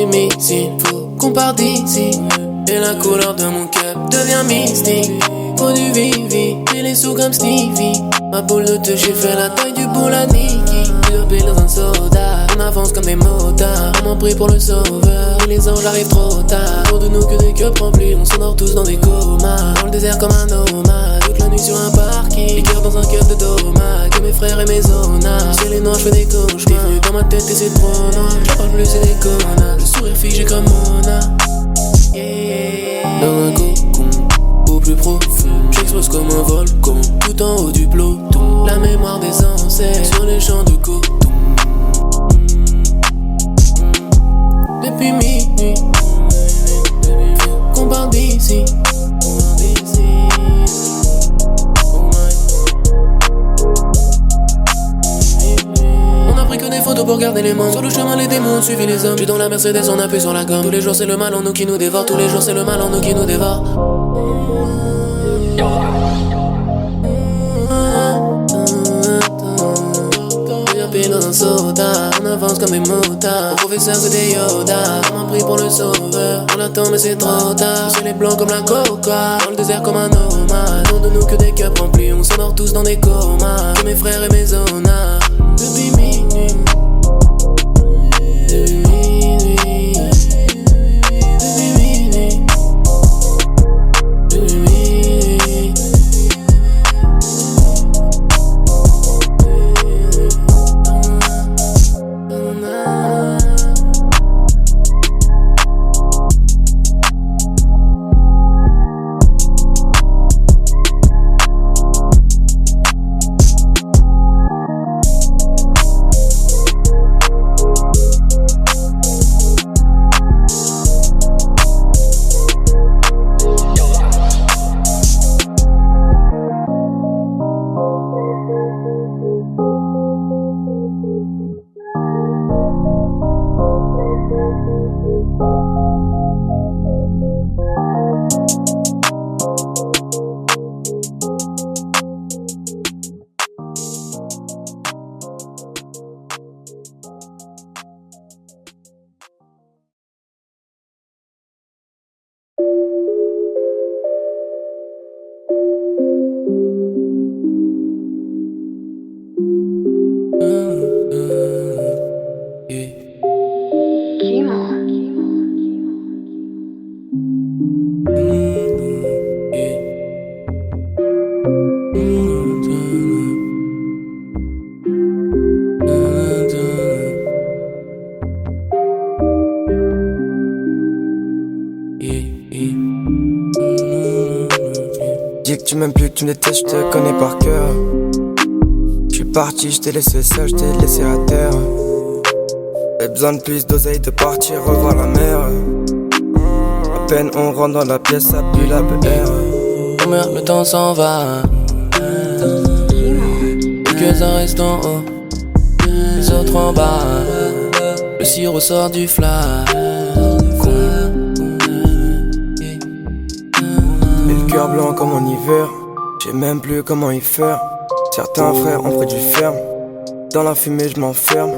missile, faut qu'on parte d'ici. Et la couleur de mon cap devient mystique. Faut du Vivi, et les sous comme Stevie. Ma boule de touche fait la taille du boule à Niki. Dopé dans un soda, on avance comme des motards. On m'en prie pour le sauveur, et les anges arrivent trop tard. Autour de nous que des queues remplis, on s'endort tous dans des comas. Dans le désert comme un nomade, toute la nuit sur un parking. Les cœurs dans un cœur de dommage, que mes frères et mes zonas. C'est les noirs, je fais des cauchemars. Bienvenue dans ma tête et c'est trop noir. Je parle plus, c'est des connards. Le sourire figé comme Mona. Dans un cocon, au plus profond, j'explose comme un volcan, tout en haut du peloton. La mémoire des ancêtres sur les champs de coton. Depuis minuit, qu'on part d'ici. On a pris que des photos pour garder les mondes. Sur le chemin les démons ont suivi les hommes. J'suis dans la Mercedes, on appuie sur la gomme. Tous les jours c'est le mal en nous qui nous dévore. Tous les jours c'est le mal en nous qui nous dévore. Dans un soda, on avance comme des motards. Mon professeur c'est des Yoda, on m'a pris pour le sauveur. On attend mais c'est trop tard. C'est les blancs comme la coca, dans le désert comme un nomade. Non de nous que des cups remplis, on s'endort tous dans des comas. Que mes frères et mes zonas. Depuis minuit, depuis minuit, depuis minuit, depuis minuit. Dis que tu m'aimes plus, que tu me détestes, je te connais par cœur. J'suis parti, je t'ai laissé seul, je t'ai laissé à terre. J'ai besoin de plus d'oseille, de partir, revoir la mer. À peine on rentre dans la pièce, ça pue la BR. Oh merde, le temps s'en va. Quelques-uns restent en haut, les autres en bas. Le sirop sort du flac. Le cœur blanc comme en hiver, j'ai même plus comment y faire. Certains frères ont pris du ferme, dans la fumée je m'enferme.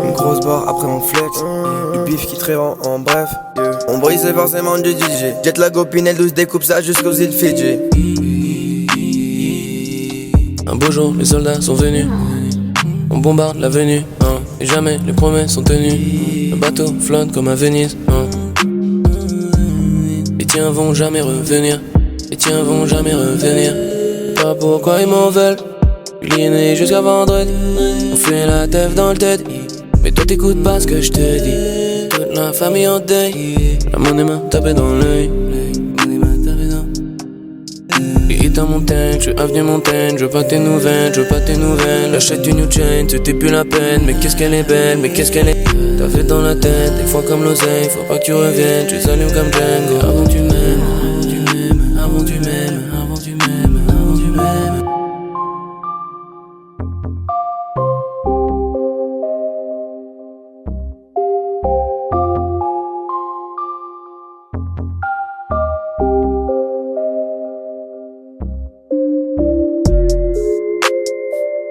Une grosse barre après on flex, du bif qui très en bref. On brise forcément du DJ, jette la copine, elle douce découpe ça jusqu'aux îles Fidji. Un beau jour, les soldats sont venus, on bombarde l'avenue, et jamais les promesses sont tenues. Le bateau flotte comme à Venise, les tiens vont jamais revenir. Les tiens vont jamais revenir. Pas pourquoi ils m'en veulent. Liné jusqu'à vendredi. On fait la teuf dans le tête. Mais toi t'écoutes pas ce que je te dis. Toute la famille en deuil. La monnaie m'a tapé dans l'œil. Et dans Montaigne, je suis avenue Montaigne. Je veux pas tes nouvelles, je veux pas tes nouvelles. Achète une new chain, c'était plus la peine. Mais qu'est-ce qu'elle est belle, mais qu'est-ce qu'elle est. T'as fait dans la tête, des fois comme l'oseille. Faut pas que tu reviennes, tu les allumes comme Django. Avant tu m'aimes. Avant tu m'aimes, avant tu m'aimes, avant tu m'aimes.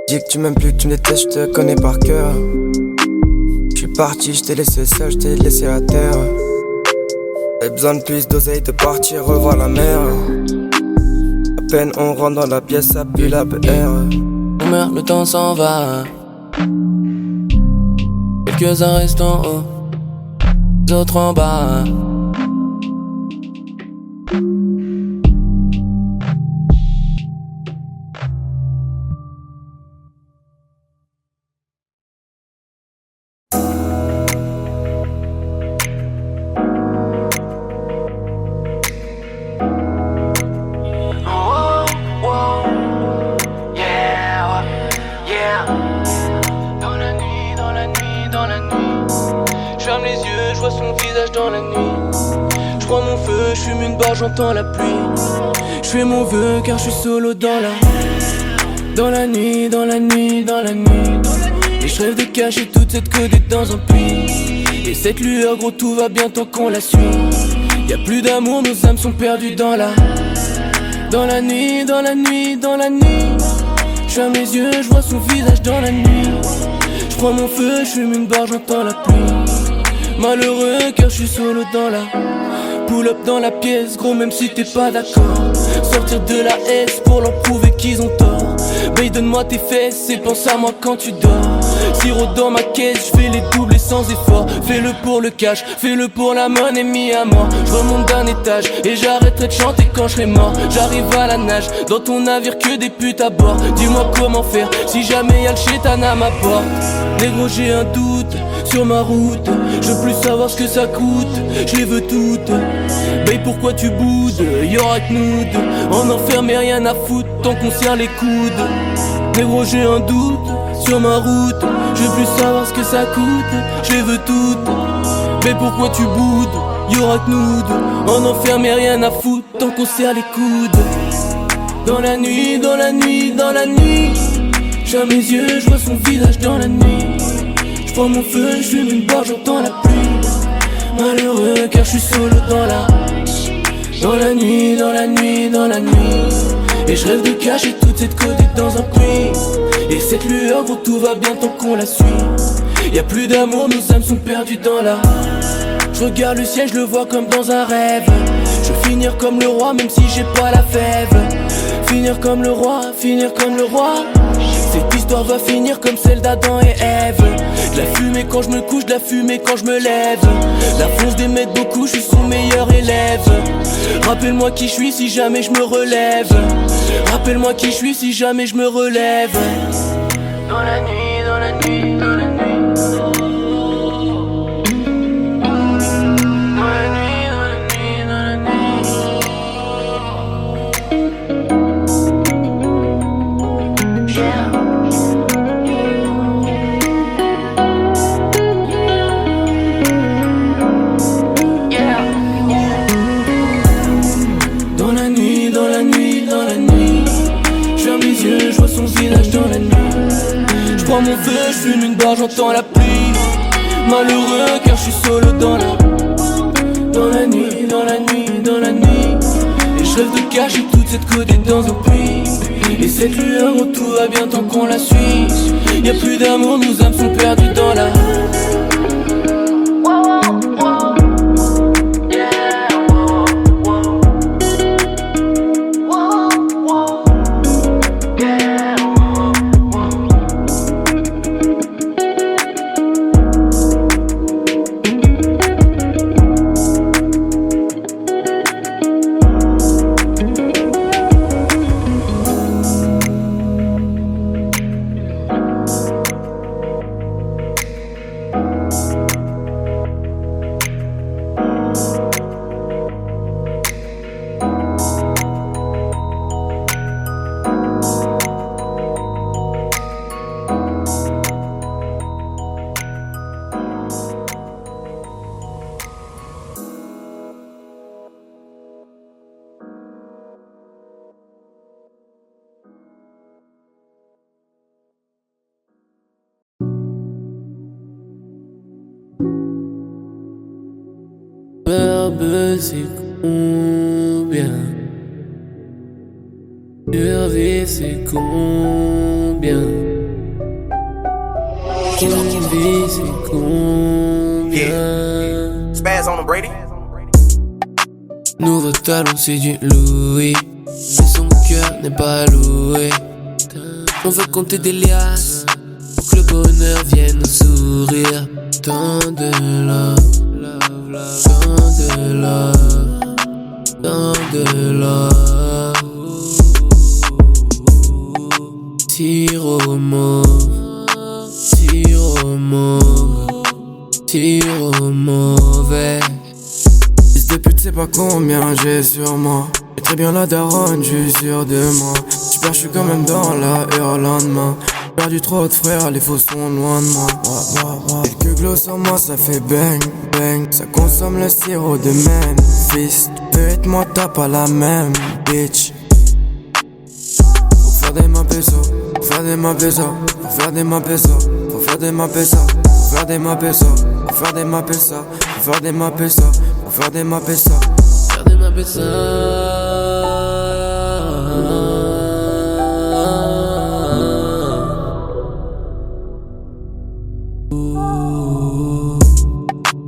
Dis que tu m'aimes plus, que tu me détestes, je te connais par cœur. J'suis parti, je t'ai laissé seul, je t'ai laissé à terre. J'ai besoin de plus d'oseille, de partir, revoir la mer. À peine on rentre dans la pièce, ça pue la BR. On meurt, le temps s'en va. Quelques-uns restent en haut, les autres en bas. J'entends la pluie. Je fais mon vœu car je suis solo dans la nuit, dans la nuit, dans la nuit. Et je rêve de cacher toute cette codée dans un puits. Et cette lueur, gros, tout va bien tant qu'on la suit. Y'a plus d'amour, nos âmes sont perdues dans la nuit, dans la nuit, dans la nuit. Je ferme les yeux, je vois son visage dans la nuit. Je prends mon feu, je fume une barre, j'entends la pluie. Malheureux car je suis solo dans la pull up dans la pièce, gros, même si t'es pas d'accord. Sortir de la S pour leur prouver qu'ils ont tort. Babe, donne-moi tes fesses et pense à moi quand tu dors. Sirop dans ma caisse, je fais les doubles et sans effort. Fais-le pour le cash, fais-le pour la monnaie mis à mort. Je remonte d'un étage et j'arrêterai de chanter quand je serai mort. J'arrive à la nage, dans ton navire que des putes à bord. Dis-moi comment faire si jamais y'a le chétan à ma porte. Négro, j'ai un doute sur ma route. Je veux plus savoir ce que ça coûte, je les veux toutes. Babe, pourquoi tu boudes? Y'aura que nous deux. En enfer mais rien à foutre tant qu'on serre les coudes. Négro, j'ai un doute sur ma route. Je veux plus savoir ce que ça coûte, je les veux toutes. Babe, pourquoi tu boudes? Y'aura que nous deux. En enfer mais rien à foutre tant qu'on serre les coudes. Dans la nuit, dans la nuit, dans la nuit. J'ouvre mes yeux, je vois son visage dans la nuit. Je prends mon feu, je fume une barre, j'entends la pluie. Malheureux car je suis solo dans la nuit, dans la nuit, dans la nuit. Et je rêve de cacher toute cette codée dans un puits. Et cette lueur, gros, tout va bien tant qu'on la suit. Y'a plus d'amour, nos âmes sont perdues dans la. Je regarde le ciel, je le vois comme dans un rêve. Je veux finir comme le roi, même si j'ai pas la fève. Finir comme le roi, finir comme le roi. Cette histoire va finir comme celle d'Adam et Ève. De la fumée quand je me couche, de la fumée quand je me lève. La fonce des maîtres beaucoup, je suis son meilleur élève. Rappelle-moi qui je suis si jamais je me relève. Rappelle-moi qui je suis si jamais je me relève. Dans la nuit, dans la nuit, dans la nuit. J'prends mon feu, j'fume une barre, j'entends la pluie. Malheureux car je suis solo dans la nuit, dans la nuit, dans la nuit. Et je rêve de cacher toute cette codée dans un puits. Et cette lueur où tout va bien tant qu'on la suit. Y'a plus d'amour, nos âmes sont perdues dans la. Verbe c'est combien? Survie c'est combien? Combien c'est combien? Spaz on the Brady. Nouveau talon c'est du Louis, mais son cœur n'est pas loué. On veut compter des liasses pour que le bonheur vienne nous sourire. Tant de love, tant de love, tant de love. Tire au mauve, tire au mauve, tire au mauvais. Fils de pute, c'est pas combien j'ai sur moi. J'ai très bien la daronne, j'suis sûr de moi. J'perds, j'suis quand même dans la heure lendemain. J'ai perdu trop de frères, les faux sont loin de moi. Quelques glosses sur moi, ça fait bang, bang. Ça consomme le sirop de Memphis. Tu peux être moi, t'as pas la même bitch. Faut faire des mains pesos, faut faire des mains pesos, faut faire des mains pesos, faut faire des mains pesos, faut faire des mains pesos, faut faire des mains pesos, faut faire des mains pesos, faut faire des mains pesos. Regardez ma personne.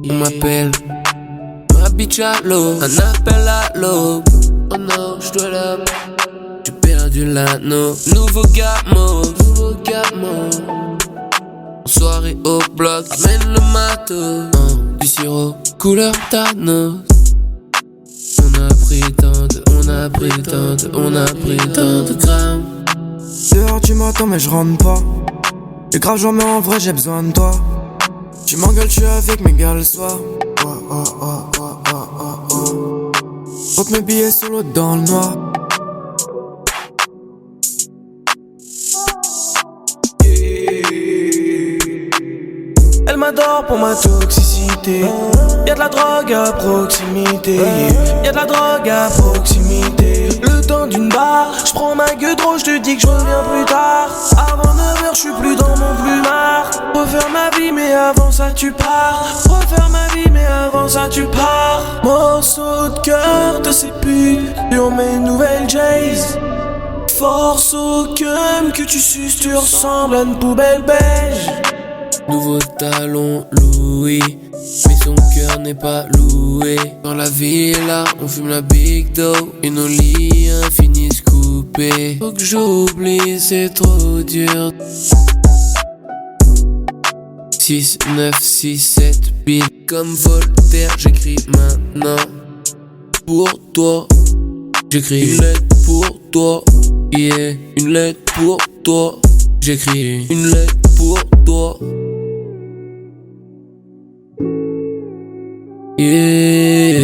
On m'appelle ma bitch à l'eau, un appel à l'aube. Oh non, j'dois la. J'ai perdu l'anneau. Nouveau gamo, nouveau gamo. En soirée au bloc, mène le matos. Du sirop, couleur Thanos. On a pris tant de grammes. Dehors tu m'attends mais je rentre pas. Le grave j'en mets en vrai, j'ai besoin de toi. Tu m'engueules, je suis avec mes gars le soir. Faut que mes billets solo dans le noir. Elle m'adore pour ma toxicité. Y'a de la drogue à proximité. Y'a de la drogue à proximité. Le temps d'une barre, j'prends ma gueule trop, j'te dis que j'reviens plus tard. Avant 9h, j'suis plus dans mon plumard. Refaire ma vie, mais avant ça tu pars. Refaire ma vie, mais avant ça tu pars. Morceau de cœur de ces putes sur mes nouvelles Jays. Force au cum que tu suces, tu ressembles à une poubelle beige. Nouveau talon Louis, mais son cœur n'est pas loué. Dans la villa, on fume la big dough et nos liens finissent coupés. Faut que j'oublie, c'est trop dur. 6, 9, 6, 7 billes. Comme Voltaire, j'écris maintenant. Pour toi, j'écris une lettre pour toi. Yeah, une lettre pour toi. J'écris une lettre pour toi. Yeah.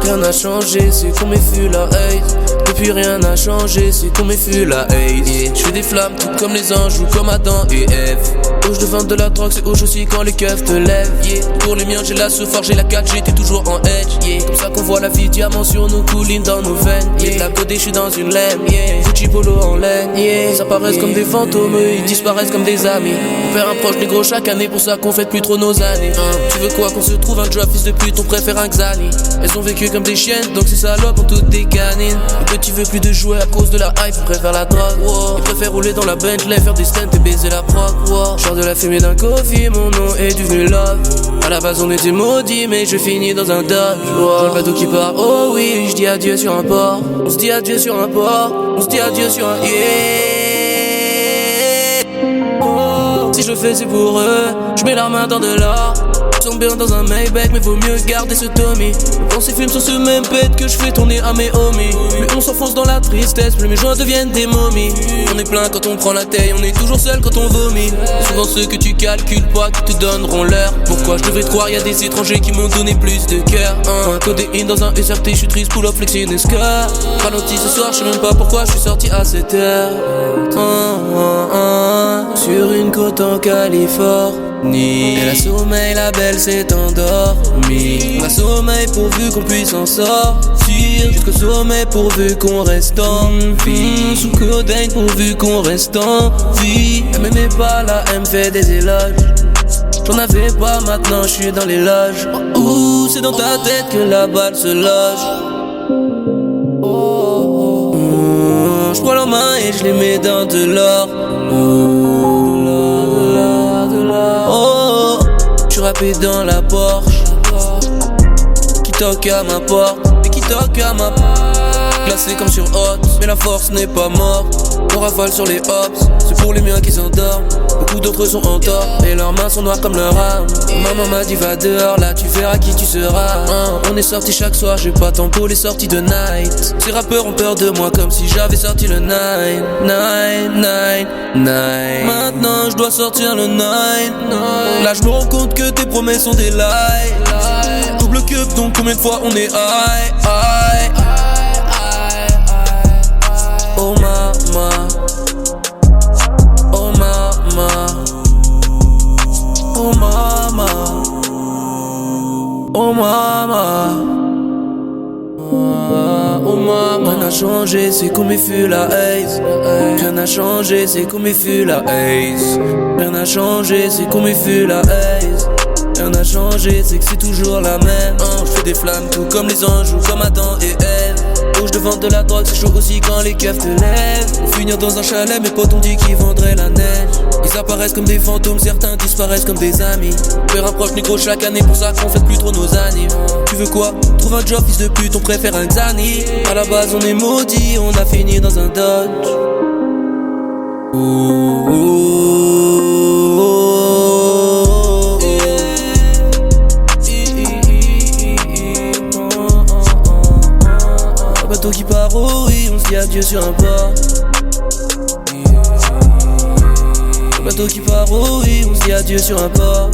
Rien n'a changé, c'est qu'on m'effue la hate. Depuis rien n'a changé, c'est qu'on m'effue la hate. Yeah. Je fais des flammes tout comme les anges ou comme Adam et Ève. Rouge de vente de la drogue, c'est rouge aussi quand les keufs te lèvent. Yeah. Pour les miens j'ai la souffrance, j'ai la 4G, t'es toujours en edge. Yeah. Comme ça qu'on voit la vie diamant sur nos coulines dans nos veines. Yeah. De la côté j'suis dans une laine, yeah. Gucci polo en laine, yeah. Ils apparaissent comme des fantômes, ils disparaissent comme des amis. On perd un proche négro chaque année, pour ça qu'on fête plus trop nos années. Tu veux quoi qu'on se trouve un job, fils de pute, on préfère un Xani. Elles ont vécu comme des chiennes, donc ces salopes ont toutes des canines. Le petit veut plus de jouer à cause de la hype, il préfère la drogue, wow. Il préfère rouler dans la Bentley, faire des stunts et baiser la prog, wow. Genre de la fumée d'un coffee, mon nom est devenu love. À la base on était maudits, mais je finis dans un dodge, wow. Dans le bateau qui part, oh oui, je dis adieu sur un port. On se dit adieu sur un port, on se dit adieu sur un yeah. Oh, si je le fais c'est pour eux, je mets la main dans de l'or. Sont bien dans un Maybach, mais vaut mieux garder ce Tommy. On ces films sur ce même bête que je fais tourner à mes homies. Mais on s'enfonce dans la tristesse, plus mes joints deviennent des momies. On est plein quand on prend la taille, on est toujours seul quand on vomit. Et souvent ceux que tu calcules pas qui te donneront l'heure. Pourquoi je devrais te croire, y'a des étrangers qui m'ont donné plus de cœur. Un codéine dans un SRT, je suis triste, pull up flexer une scar. Ralenti ce soir, je sais même pas pourquoi je suis sorti à cette heure. Sur une côte en Californie, elle a sommeil, la belle s'est endormie. On a sommeil pourvu qu'on puisse en sortir, jusqu'au sommet pourvu qu'on reste en vie. Sous codeine pourvu qu'on reste en vie. Elle m'aimait pas là, elle me fait des éloges. J'en avais pas, maintenant je suis dans les loges. Ouh, c'est dans ta tête que la balle se loge. Je prends leurs mains et je les mets dans de l'or. Oh, je suis rappé dans la Porsche qui toque à ma porte et qui toque à ma porte. Glacé comme sur hot, mais la force n'est pas morte. On rafale sur les hops, c'est pour les miens qui s'endorment. Beaucoup d'autres sont en tort, et leurs mains sont noires comme leur âme. Maman m'a dit va dehors, là tu verras qui tu seras. On est sortis chaque soir, j'ai pas temps pour les sorties de night. Ces rappeurs ont peur de moi comme si j'avais sorti le 9. Maintenant je dois sortir le 9. Là je me rends compte que tes promesses sont des lies. Double cup, donc combien de fois on est high. Oh mama, oh mama, oh mama, oh mama, oh mama. Rien n'a changé, c'est comme il fut la haze. Rien n'a changé, c'est comme il fut la haze. Rien n'a changé, c'est comme il fut la haze. Rien n'a changé, c'est que c'est toujours la même. Je fais des flammes tout comme les anges ou comme Adam et Ève. Je te vends de la drogue, c'est chaud aussi quand les keufs te lèvent. Pour finir dans un chalet, mes potes ont dit qu'ils vendraient la neige. Ils apparaissent comme des fantômes, certains disparaissent comme des amis. Père approche négro chaque année, pour ça qu'on fête plus trop nos animes. Tu veux quoi? Trouve un job, fils de pute, on préfère un Xani. À la base on est maudits, on a fini dans un Dodge. Bateau qui part au riz, on se dit adieu sur un port. Bateau qui part au riz, on se dit adieu sur un port.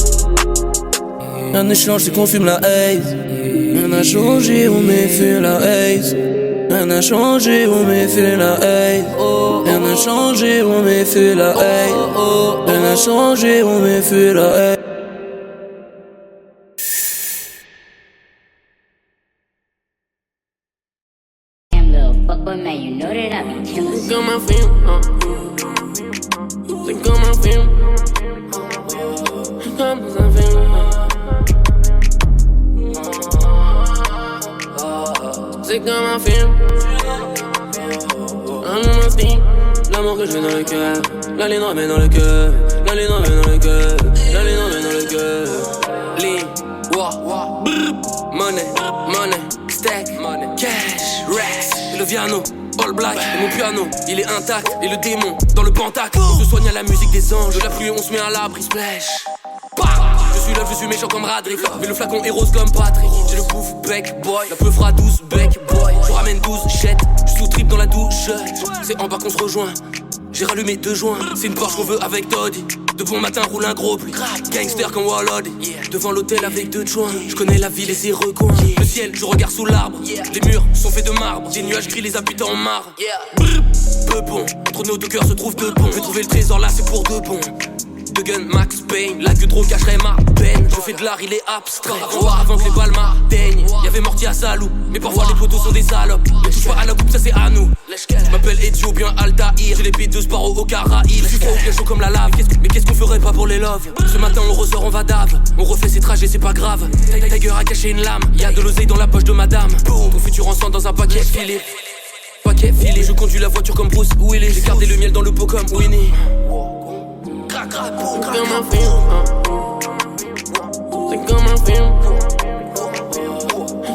Rien ne change, c'est qu'on fume la haze. Rien n'a changé, on méfie la haze. Rien n'a changé, on méfie la haze. Rien n'a changé, on méfie la haze. Rien n'a changé, on méfie la haze. But man, you know that I be killing. C'est comme un film, c'est comme un film, comme dans un film. C'est comme un film, un instinct, l'amour que je mets dans le cœur, la ligne ramène dans le cœur, la ligne ramène dans le cœur, la ligne ramène dans le cœur. Lean, wa, money, money, stack, money, cash, racks. Et le piano, all black, et mon piano, il est intact. Et le démon, dans le pentacle, on se soigne à la musique des anges. De la pluie, on se met à l'abri, splash. Je suis là, je suis méchant comme Radrick. Mais le flacon est rose comme Patrick. J'ai le bouffe bec boy, la peu fera 12 bec boy. Je ramène 12 jettes, je sous trip dans la douche. C'est en bas qu'on se rejoint. J'ai rallumé 2 joints, c'est une Porsche qu'on veut avec Toddy. De bon matin roule un gros pluie, gangster comme Wallod. Devant l'hôtel avec 2 joints, je connais la ville et ses recoins. Le ciel, je regarde sous l'arbre. Les murs sont faits de marbre, des nuages gris, les habitants en marbre. Peu bon, entre nos 2 cœurs se trouvent 2 ponts. Je vais trouver le trésor là, c'est pour de bon. De gun Max Payne, la queue trop cacherait ma peine. Je fais de l'art, il est abstrait. Avant que les balles m'atteignent, y'avait Morty à Salou. Mais parfois les poteaux sont des salopes. Ne touche pas à la coupe, ça c'est à nous. Je m'appelle Ezio, bien Altaïr. J'ai les pieds de sport au Caraïbes. Je suis trop bien chaud comme la lave. Mais qu'est-ce qu'on ferait pas pour les loves? Ce matin on ressort, on va dave. On refait ses trajets, c'est pas grave. Tiger a caché une lame. Y'a de l'oseille dans la poche de madame. Ton futur ensemble dans un paquet Philippe. Paquet Philippe, je conduis la voiture comme Bruce Willis. J'ai gardé le miel dans le pot comme Winnie. C'est comme un film, c'est comme un film,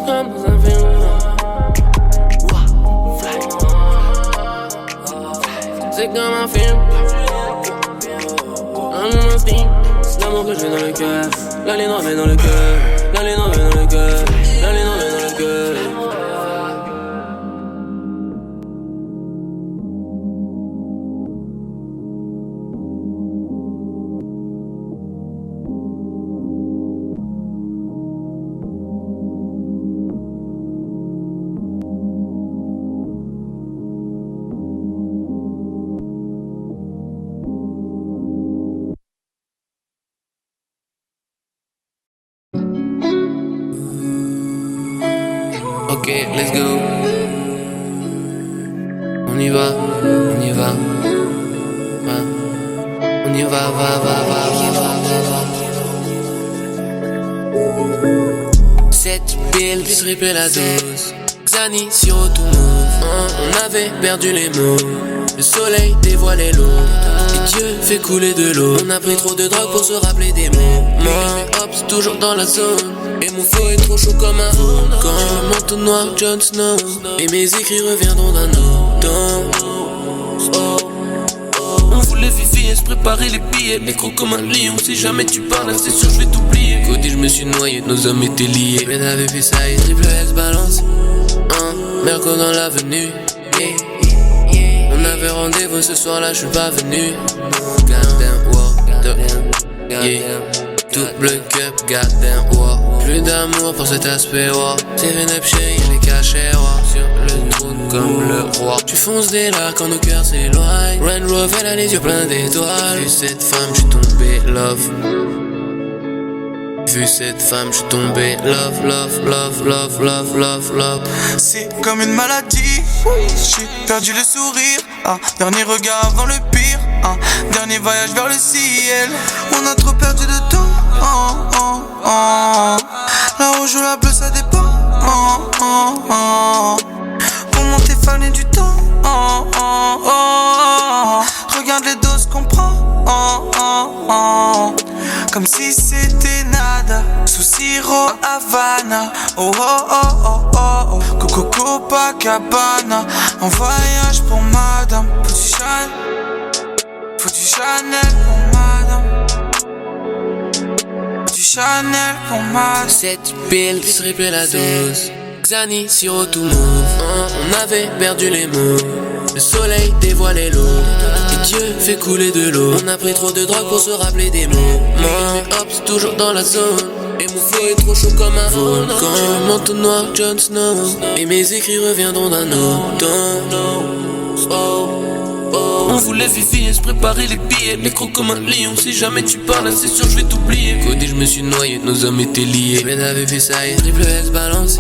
comme dans un film. C'est comme un film, un instinct, l'amour que je mets dans le cœur, la ligne ramène dans le cœur, la ligne ramène dans le cœur, la ligne ramène dans le cœur. let's go. On y va, on y va. Ouais. On y va, va. 7 piles plus ripper la dose. Xani, sirop tout mauve. On avait perdu les mots. Le soleil dévoilait l'eau. Et Dieu fait couler de l'eau. On a pris trop de drogue pour se rappeler des mots. Moi, hops, toujours dans la zone. Et mon flow est trop chaud comme un volcan. J'ai le manteau noir, Jon Snow. Et mes écrits reviendront d'un autre. On voulait vivre et se préparer les billets. L'écran comme un lion. Si jamais tu parles, c'est sûr je vais t'oublier. Côté je me suis noyé, nos hommes étaient liés. Mais t'avais fait ça et triple S balance. Merco dans l'avenue. On avait rendez-vous ce soir-là, je suis pas venu. Goddamn, wow. Yeah. Double cup, goddamn, wow. Plus d'amour pour cet aspect, wow. C'est up chez les cachets, wow. Sur le trône comme le roi. Tu fonces dès là quand nos cœurs s'éloignent. Range Rover, elle a les yeux pleins d'étoiles. Vu cette femme, je suis tombé love. Vu cette femme, je suis tombé love. C'est comme une maladie. J'ai perdu le sourire. Dernier regard avant le pire. Dernier voyage vers le ciel. On a trop perdu de temps. La rouge ou la bleue, ça dépend. Pour monter, fallait du temps. Regarde les doses qu'on prend. Comme si c'était nada. Sous sirop Havana. Coco Copacabana. En voyage pour madame. Faut du Chanel pour madame. Du Chanel pour madame. 7 piles plus ripper la dose. Xani, sirop tout mauve. On avait perdu les mots. Le soleil dévoilait l'eau. Et Dieu fait couler de l'eau. On a pris trop de drogue pour se rappeler des mots. Moi, hops, toujours dans la zone. Et mon flow est trop chaud comme un volcan. J'ai le manteau noir, Jon Snow. Et mes écrits reviendront d'un autre temps. On voulait vivre et se préparer les billets. L'écran comme un lion. Si jamais tu parles, c'est sûr je vais t'oublier. Côté je me suis noyé, nos hommes étaient liés. Mais t'avais fait ça et triple S balance.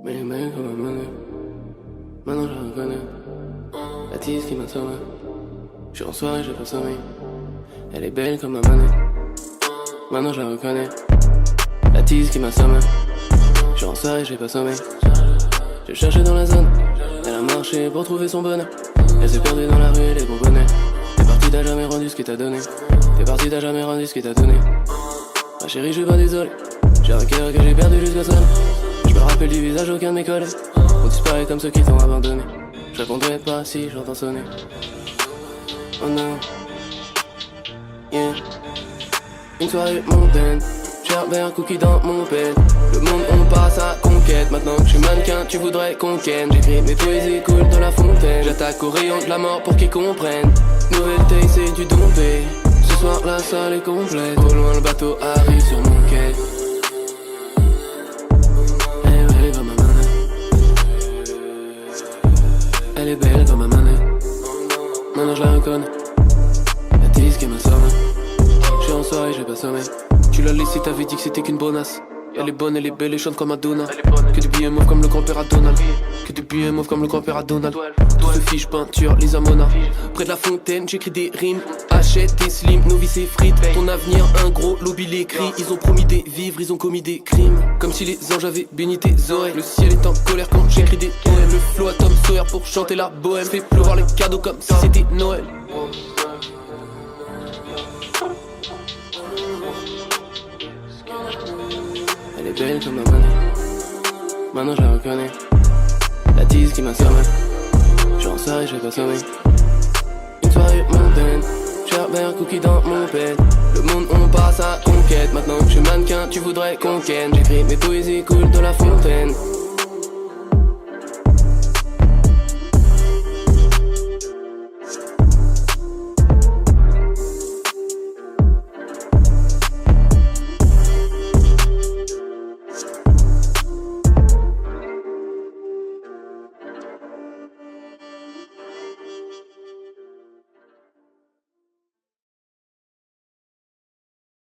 Mais les mecs comme un monnaie. Maintenant je la reconnais. La tease qui m'a sommé. Je suis en soirée, j'ai pas sommeil. Elle est belle comme un manette. Maintenant je la reconnais. La tease qui m'a sommé. Je suis en soirée, j'ai pas sommeil. J'ai cherché dans la zone. Elle a marché pour trouver son bonheur. Elle s'est perdue dans la rue et les bonbonnets. T'es parti, t'as jamais rendu ce qu'il t'a donné. T'es parti, t'as jamais rendu ce qu'il t'a donné. Ma chérie, je suis pas désolé. J'ai un cœur que j'ai perdu jusqu'à ça. Je me rappelle du visage aucun de mes collègues. On disparaît comme ceux qui t'ont abandonné. Je répondrai pas si j'entends sonner. Oh non. Yeah. Une soirée mondaine. J'avais un cookie dans mon bed. Le monde on passe à conquête. Maintenant que je suis mannequin tu voudrais qu'on ken. J'écris mes poésies coulent dans la fontaine. J'attaque au rayon de la mort pour qu'ils comprennent. Nouvelle taille c'est du dompé. Ce soir la salle est complète. Au loin le bateau arrive sur mon quai. Elle est belle comme ma manette. Maintenant je la reconnais. La tease qui m'a sommé. Je suis en soirée, j'ai pas sommeil. Tu l'as laissé, t'avais dit que c'était qu'une bonasse. Elle est bonne, elle est belle, elle chante comme Madonna. Que des billets mauves comme le grand-père à Donald. Que des billets mauves comme le grand-père à Donald. Tout se fiche, peinture, Lisa Mona. Près de la fontaine, j'écris des rimes. Achète tes slim, nos vies c'est frites. Ton avenir, un gros lobby l'écrit. Ils ont promis des vivres, ils ont commis des crimes. Comme si les anges avaient béni tes oreilles. Le ciel est en colère quand j'écris des poèmes. Le flow à Tom Sawyer pour chanter la bohème. Fais pleuvoir les cadeaux comme si c'était Noël. Elle est belle comme ma monnaie. Maintenant je la reconnais. La tease qui m'a servi. J'suis en soirée, je vais pas sommeil. Une soirée mondaine. Sherbert cookie dans mon pet. Le monde on passe à conquête. Maintenant que je suis mannequin, tu voudrais qu'on ken. J'écris mes poésies coulent de la fontaine.